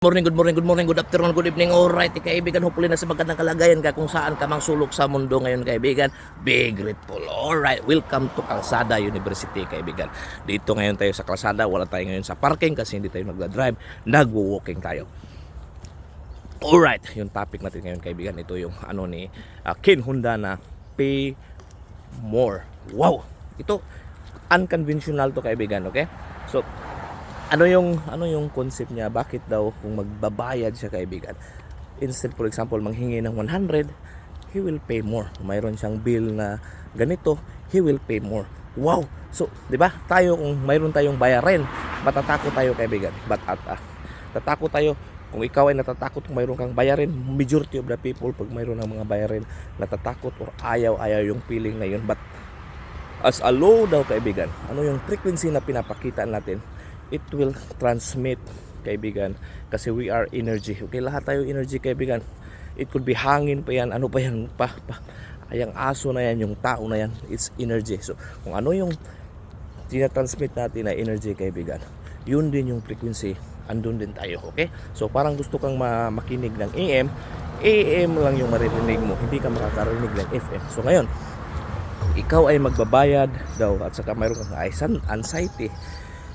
Good morning, good afternoon, good evening. Alright, kaibigan, hopefully nasa magandang kalagayan ka kung saan ka mang sulok sa mundo ngayon, kaibigan. Be grateful. Alright, welcome to Calzada University, kaibigan. Dito ngayon tayo sa Calzada, wala tayo ngayon sa parking kasi hindi tayo nagda-drive, nagwo-walking tayo. Alright, yung topic natin ngayon, kaibigan, ito yung Ken Honda na pay more. Wow, ito unconventional to, kaibigan, okay? So ano yung concept niya? Bakit daw kung magbabayad siya, kaibigan, instead for example manghingi ng 100, he will pay more. Mayroon siyang bill na ganito, he will pay more. Wow. So, 'di ba? Tayo kung mayroon tayong bayarin, matatakot tayo, kaibigan. Tatakot tayo kung ikaw ay natatakot kung mayroon kang bayarin. Majority of the people, pag mayroon ng mga bayarin, natatakot or ayaw yung feeling na yun. But as a law daw, kaibigan, ano yung frequency na pinapakita natin, it will transmit, kaibigan, kasi we are energy. Okay, lahat tayo energy, kaibigan. It could be hangin pa yan, ano pa yan, yung aso na yan, yung tao na yan, it's energy. So kung ano yung tinatransmit natin na energy, kaibigan, yun din yung frequency, andun din tayo. Okay, so parang gusto kang makinig ng AM lang yung maririnig mo, hindi ka makakarinig ng FM. So ngayon, ikaw ay magbabayad daw, at saka mayroon kang anxiety,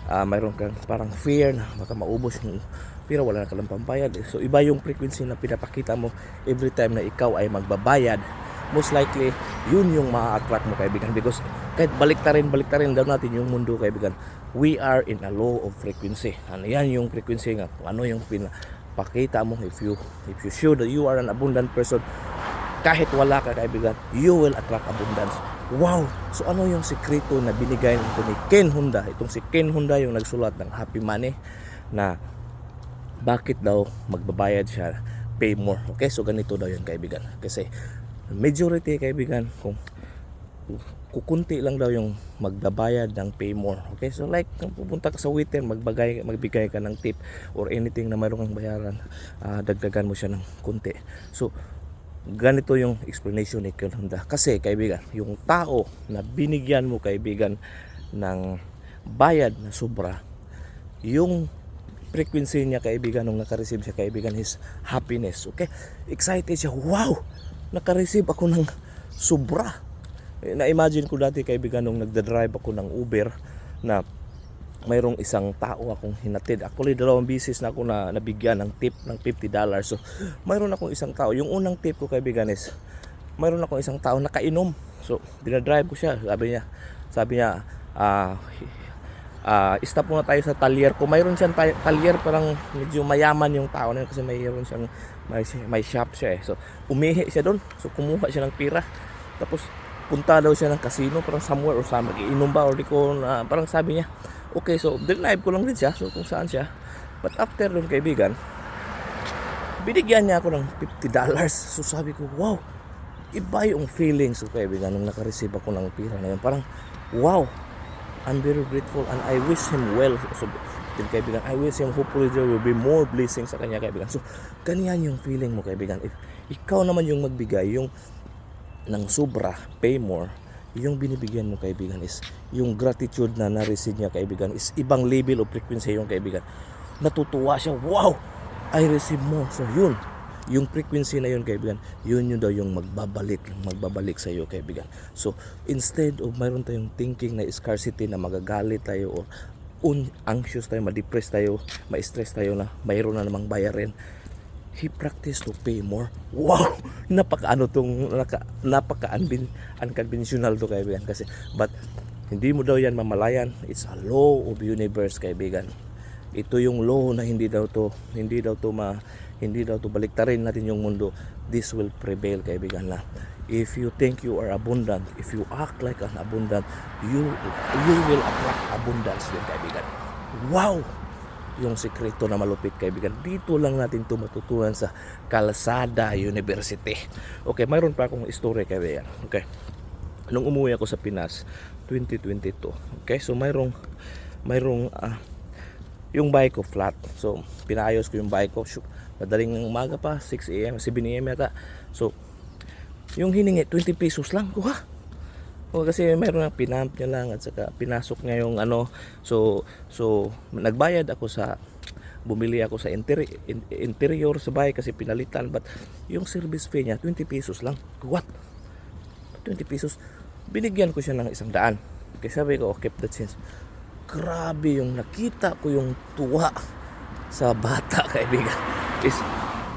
mayroon kang parang fear na baka maubos yung pera, wala na ka lang pambayad. So iba yung frequency na pinapakita mo every time na ikaw ay magbabayad. Most likely yun yung ma-attract mo, kaibigan, because kahit baliktarin daw natin yung mundo, kaibigan, we are in a law of frequency. Ano yan yung frequency nga, kung ano yung pinapakita mo. If you show that you are an abundant person, kahit wala ka, kaibigan, you will attract abundance. Wow! So ano yung sikreto na binigay nito ni Ken Honda? Itong si Ken Honda yung nagsulat ng Happy Money, na bakit daw magbabayad siya, pay more. Okay, so ganito daw yun, kaibigan. Kasi majority, kaibigan, kung kukunti lang daw yung magbabayad ng pay more. Okay, so like kung pupunta ka sa waiter, magbigay ka ng tip or anything na mayroon kang bayaran, dagdagan mo siya ng kunti. So ganito yung explanation ni Ken Honda. Kasi, kaibigan, yung tao na binigyan mo, kaibigan, ng bayad na sobra, yung frequency niya, kaibigan, nung nakareceive siya, kaibigan, is happiness. Okay, excited siya. Wow, nakareceive ako ng sobra. Na-imagine ko dati, kaibigan, nung nagda-drive ako ng Uber, na mayroong isang tao akong hinatid. Actually, 2 beses na ako na nabigyan ng tip ng $50. So mayroon akong isang tao, yung unang tip ko, kaibigan, is mayroon akong isang tao nakainom. So dinadrive ko siya, sabi niya stop muna tayo sa talyer ko. Mayroon siyang talyer, parang medyo mayaman yung tao na yun, kasi mayroon siyang may shop siya So umihi siya doon, so kumuha siya ng pira, tapos punta daw siya ng casino, parang somewhere or sa mag-iinom ba, or di ko parang sabi niya. Okay, so drive ko lang din siya, so kung saan siya. But after doon, kaibigan, binigyan niya ako ng $50. So sabi ko, wow, iba yung feelings ko, kaibigan, nung naka-receive ako ng pira na yun. Parang, wow, I'm very grateful and I wish him well. So din, kaibigan, I wish him, hopefully there will be more blessings sa kanya, kaibigan. So ganyan yung feeling mo, kaibigan. If ikaw naman yung magbigay, yung ng sobra, pay more, yung binibigyan mo, kaibigan, is yung gratitude na na-receive niya, kaibigan, is ibang level of frequency yung, kaibigan. Natutuwa siya, wow, I receive more. So yun, yung frequency na yun, kaibigan, yun daw yung magbabalik sa iyo, kaibigan. So instead of mayroon tayong thinking na scarcity, na magagalit tayo or anxious tayo, ma-depress tayo, ma-stress tayo na mayroon na namang bayarin, he practiced to pay more. Wow! Unconventional to, kaibigan. Kasi, but hindi mo daw yan mamalayan. It's a law of universe, kaibigan. Ito yung law na hindi daw to baliktarin natin yung mundo. This will prevail, kaibigan, na if you think you are abundant, if you act like an abundant, you will attract abundance din, kaibigan. Wow! Yung sikreto na malupit, kaibigan, dito lang natin ito matutunan sa Calzada University. Okay, mayroon pa akong story, kaibigan. Okay, nung umuwi ako sa Pinas 2022, okay, so mayroong yung bike ko flat. So pinaayos ko yung bike ko, madaling umaga pa, 6 AM, 7 AM yata. So yung hiningi 20 pesos lang ko, ha. O kasi mayroon na pinamp niya lang, at saka pinasok niya yung so nagbayad ako sa bumili ako sa interior sa bahay kasi pinalitan, but yung service fee niya 20 pesos lang. What? 20 pesos. Binigyan ko siya ng 100. Kaya sabi ko, keep the change. Grabe yung nakita ko, yung tuwa sa bata, kaibigan, is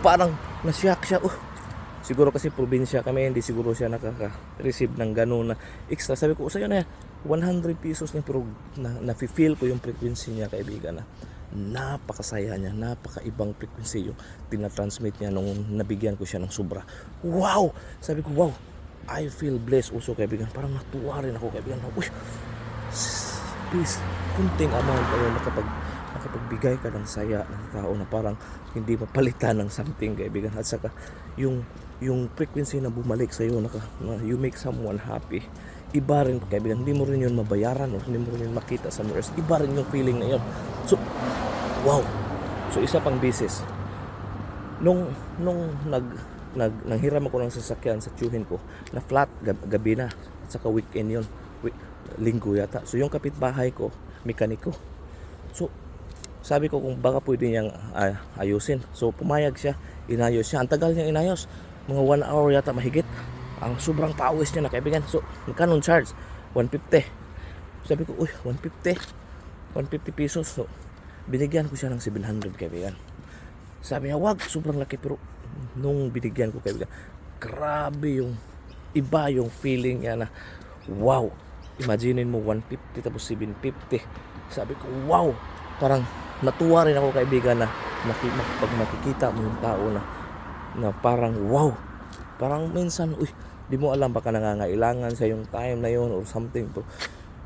parang nasyak siya. Siguro kasi probinsya kami, hindi siguro siya nakaka-receive ng gano'n na extra. Sabi ko, sa'yo na yan, 100 pesos na, pero na-feel ko yung frequency niya, kaibigan, na napakasaya niya, napakaibang frequency yung tinatransmit niya nung nabigyan ko siya ng sobra. Wow! Sabi ko, wow, I feel blessed also, kaibigan. Parang natuwa rin ako, kaibigan. Uy, please, kunting amount kayo nakapagbigay ka ng saya ng tao na parang hindi mapalitan ng something, kaibigan. At saka yung frequency na bumalik sa iyo, na you make someone happy, iba rin, kaibigan. Hindi mo rin yun mabayaran o hindi mo rin yun makita sa mirrors. Iba rin yung feeling na yun. So wow. So isa pang business, nung nanghiram ako ng sasakyan sa tiyuhin ko na flat, gabi na, at saka weekend yun, linggo yata. So yung kapitbahay ko, mekaniko. So sabi ko kung baka pwede niyang ayusin. So pumayag siya, inayos siya. Ang tagal niyang inayos, mga 1 hour yata mahigit. Ang sobrang pawis niya na, kaibigan. So magkano charge? 150. Sabi ko, uy, 150 pesos. So binigyan ko siya ng 700, kaibigan. Sabi niya, wag, sobrang laki. Pero nung binigyan ko, kaibigan, grabe yung iba yung feeling niya na wow. Imagine mo 150 tapos 750. Sabi ko, wow. Parang natuwa rin ako, kaibigan, na pag nakikita mo yung tao na parang wow. Parang minsan, uy, di mo alam, baka nangangailangan sa yung time na yun or something, to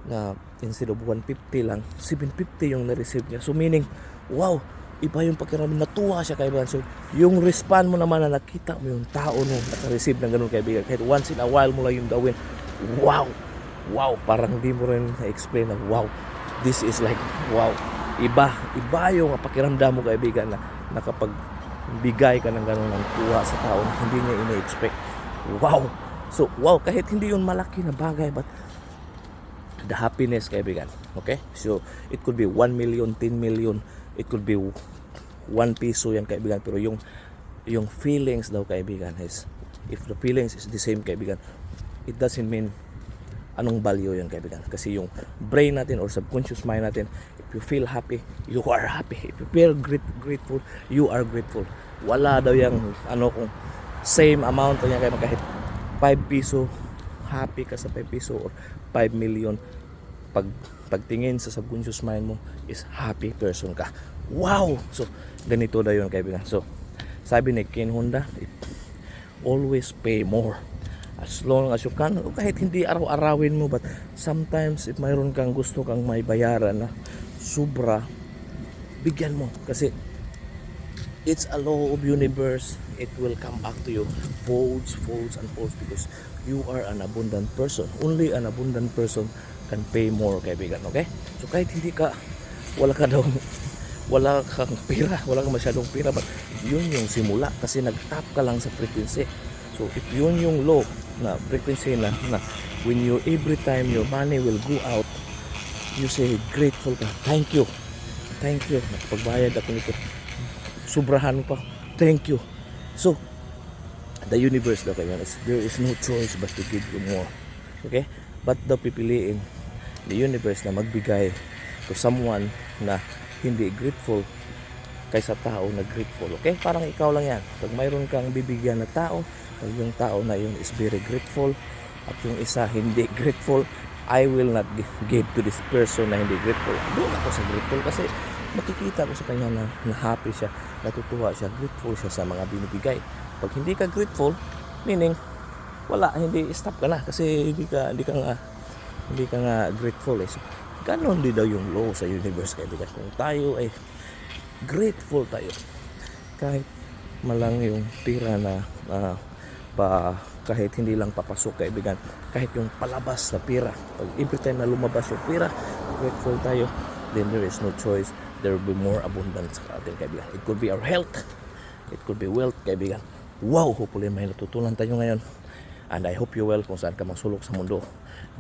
na instead of 150 lang, 750 yung na-receive niya. So meaning, wow, iba yung pakiramdam, natuwa siya, kaibigan. So yung respond mo naman na nakita mo yung tao nung naka-receive ng ganun, kaibigan, kahit once in a while mo lang yung gawin, wow, parang di mo rin na-explain na wow, this is like wow. Iba yung pakiramdam mo, kaibigan, na nakapagbigay ka ng gano'n ng tuwa sa tao na hindi niya ina-expect. Wow! So, wow, kahit hindi yun malaki na bagay, but the happiness, kaibigan. Okay? So, it could be 1 million, 10 million, it could be 1 piso yan, kaibigan. Pero yung feelings daw, kaibigan, is, if the feelings is the same, kaibigan, it doesn't mean anong value yun, kaibigan. Kasi yung brain natin or subconscious mind natin, if you feel happy, you are happy. If you feel grateful, you are grateful. Wala daw yung kung same amount o yan, kahit 5 piso, happy ka sa 5 piso or 5 million, pagtingin sa subconscious mind mo is happy person ka. Wow! So ganito daw yun, kaibigan. So sabi ni Ken Honda, always pay more as long as you can. Kahit hindi araw-arawin mo, but sometimes if mayroon kang gusto kang may bayaran na sobra, bigyan mo. Kasi it's a law of universe. It will come back to you folds and folds, because you are an abundant person. Only an abundant person can pay more, kaibigan. Okay? So kahit wala kang pera, wala kang masyadong pera, but yun yung simula, kasi nag-tap ka lang sa frequency. So if yun yung low na frequency na when you, every time your money will go out, you say grateful ka, thank you, pagbayad ako nito, sobrahan pa, thank you. So the universe daw, kaya there is no choice but to give you more. Okay? But daw pipiliin the universe na magbigay to someone na hindi grateful kaysa tao na grateful. Okay? Parang ikaw lang yan. Pag mayroon kang bibigyan na tao, pag yung tao na yun is very grateful at yung isa hindi grateful, I will not give to this person na hindi grateful. Doon ako sa grateful kasi makikita ko sa kanya na happy siya, natutuwa siya, grateful siya sa mga binibigay. Pag hindi ka grateful, meaning wala, hindi, stop ka na kasi hindi ka nga grateful. So ganon din daw yung law sa universe, kaibigan. Kung tayo ay grateful tayo, kahit malang yung tira na kahit hindi lang papasok, kaibigan, kahit yung palabas na pira, pag every time na lumabas yung pira, grateful tayo, then there is no choice, there will be more abundance sa ating, kaibigan. It could be our health, it could be wealth, kaibigan. Wow, hopefully may natutunan tayo ngayon. And I hope you well kung saan ka mang sulok sa mundo.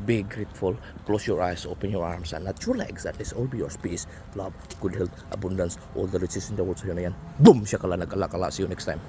Be grateful, close your eyes, open your arms, and not your legs. That is all be yours. Peace, love, good health, abundance, all the riches in the world. So yun na yan. Boom! Siya kala nagkala-kala. See you next time.